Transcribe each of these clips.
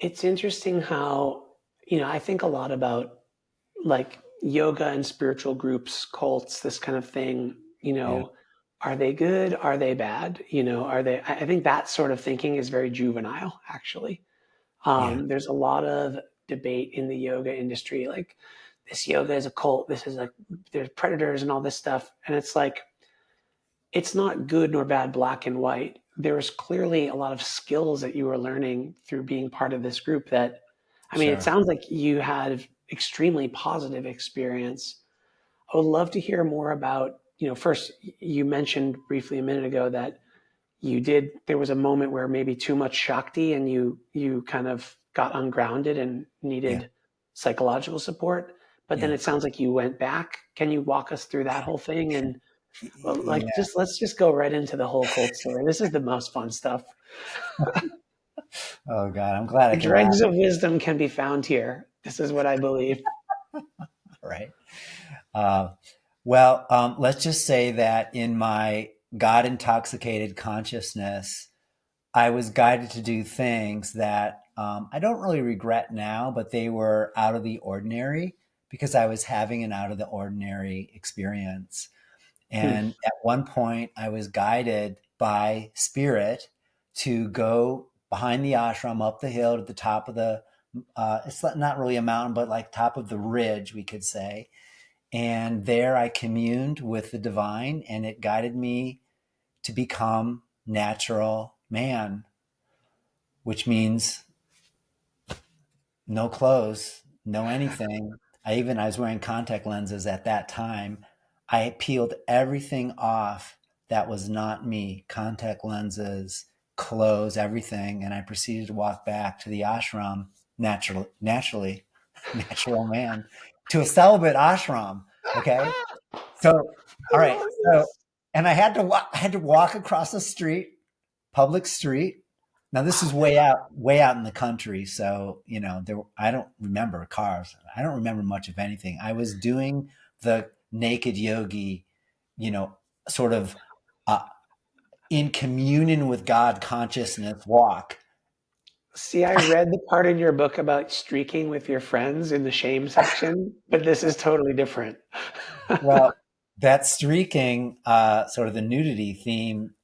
It's interesting how, I think a lot about like yoga and spiritual groups, cults, this kind of thing, Yeah, are they good? Are they bad? Are they, I think that sort of thinking is very juvenile, actually. yeah, There's a lot of debate in the yoga industry, like this yoga is a cult. This is like, there's predators and all this stuff. And it's like, it's not good nor bad, black and white. There's clearly a lot of skills that you were learning through being part of this group that, I mean, it sure. sounds like you had extremely positive experience. I would love to hear more about, first you mentioned briefly a minute ago that there was a moment where maybe too much Shakti and you kind of got ungrounded and Yeah, needed psychological support. But then yeah, it sounds like you went back. Can you walk us through that whole thing? And well, like, yeah. let's just go right into the whole cult story. This is the most fun stuff. Oh God, I'm glad I The can laugh. dregs of wisdom can be found here. This is what I believe. Right. Uh, let's just say that in my God intoxicated consciousness, I was guided to do things that I don't really regret now, but they were out of the ordinary because I was having an out of the ordinary experience. Hmm. And at one point, I was guided by spirit to go behind the ashram up the hill to the top of it's not really a mountain, but like top of the ridge, we could say. And there I communed with the divine, and it guided me to become natural man, which means no clothes, no anything. I was wearing contact lenses at that time. I peeled everything off that was not me, contact lenses, clothes, everything. And I proceeded to walk back to the ashram naturally, natural man, to a celibate ashram. Okay. So, I all right. love So, this. and I had to walk across the street, public street. Now this is way out in the country. So, I don't remember cars. I don't remember much of anything. I was doing the naked yogi, you know, sort of uh, in communion with God consciousness walk. See, I read the part in your book about streaking with your friends in the shame section, but this is totally different. Well, that streaking, sort of the nudity theme,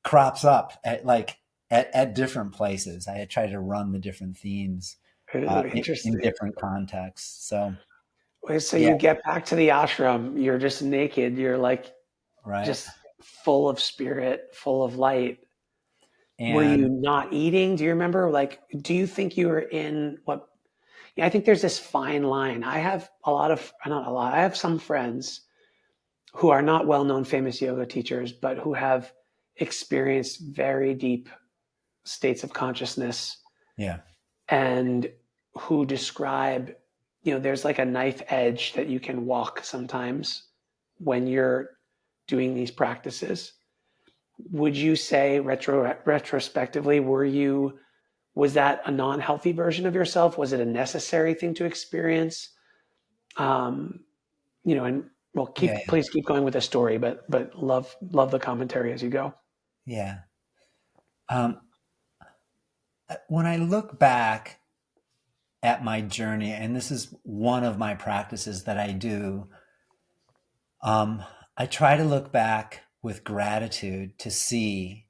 crops up at different places. I try to run the different themes Ooh, in interesting. different contexts. So Wait, so yeah, you get back to the ashram, you're just naked, you're like right. just full of spirit, full of light. Were you And not eating? Do you remember? Like, do you think you were in what? Yeah, I think there's this fine line. I have a lot of, not a lot, I have some friends who are not well known famous yoga teachers, but who have experienced very deep states of consciousness yeah, and who describe, there's like a knife edge that you can walk sometimes when you're doing these practices. Would you say retrospectively, was that a non-healthy version of yourself? Was it a necessary thing to experience? Um, and well, yeah, please keep going with the story, but love the commentary as you go. yeah. Um, when I look back at my journey, and this is one of my practices that I do, um, I try to look back with gratitude to see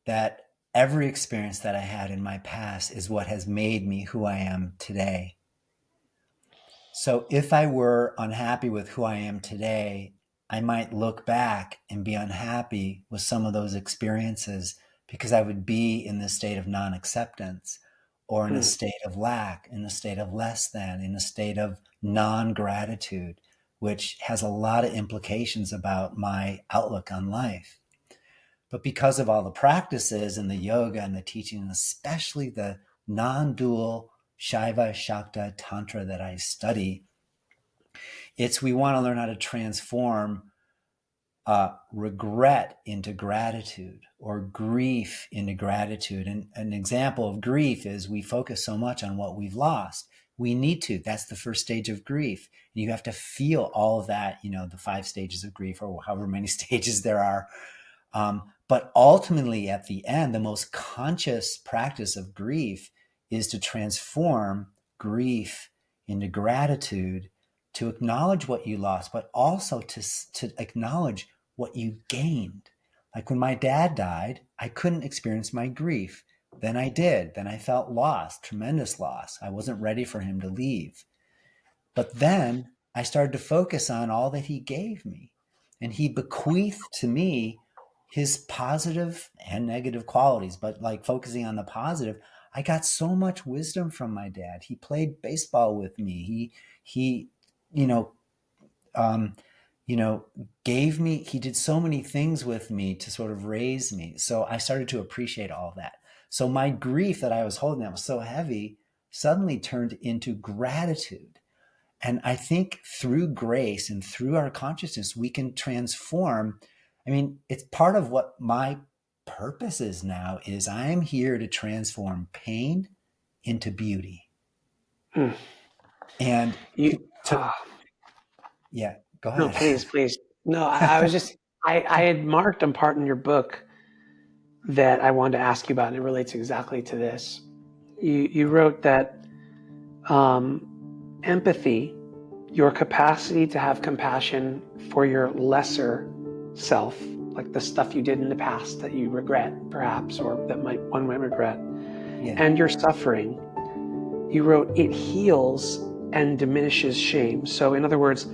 that every experience that I had in my past is what has made me who I am today. So if I were unhappy with who I am today, I might look back and be unhappy with some of those experiences because I would be in this state of non acceptance or in a Hmm. state of lack, in a state of less than, in a state of non gratitude, which has a lot of implications about my outlook on life. But because of all the practices and the yoga and the teaching, especially the non dual Shaiva Shakta Tantra that I study, we want to learn how to transform regret into gratitude or grief into gratitude. And an example of grief is we focus so much on what we've lost. We need to. That's the first stage of grief. And you have to feel all of that, the 5 stages of grief or however many stages there are. But ultimately, at the end, the most conscious practice of grief is to transform grief into gratitude, to acknowledge what you lost, but also to acknowledge what you gained. Like when my dad died, I couldn't experience my grief. Then I did. Then I felt loss, tremendous loss. I wasn't ready for him to leave. But then I started to focus on all that he gave me. And he bequeathed to me his positive and negative qualities, but like focusing on the positive, I got so much wisdom from my dad. He played baseball with me. He, you know, you know, gave me, he did so many things with me to sort of raise me. So I started to appreciate all that. So my grief that I was holding that was so heavy suddenly turned into gratitude. And I think through grace and through our consciousness, we can transform. I mean, it's part of what my purpose is now is I'm here to transform pain into beauty. Mm. And You, yeah, go no, ahead. please. No, I was just, I had marked a part in your book that I wanted to ask you about, and it relates exactly to this. You wrote that empathy, your capacity to have compassion for your lesser self, like the stuff you did in the past that you regret, perhaps, or that one might regret, Yeah. and your suffering, you wrote, it heals and diminishes shame. So in other words,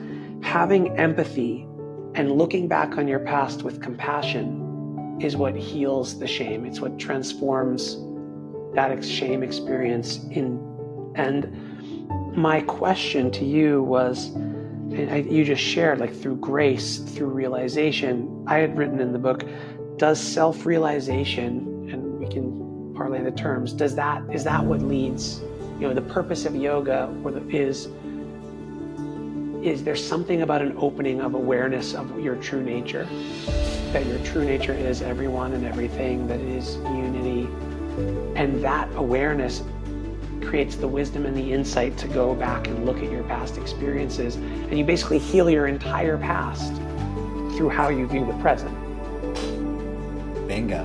having empathy and looking back on your past with compassion is what heals the shame. It's what transforms that shame experience and my question to you was, and you just shared, like through grace, through realization. I had written in the book, does self-realization, and we can parlay the terms, is that what leads, the purpose of yoga, is there something about an opening of awareness of your true nature, that your true nature is everyone and everything, that it is unity, and that awareness creates the wisdom and the insight to go back and look at your past experiences, and you basically heal your entire past through how you view the present. Bingo.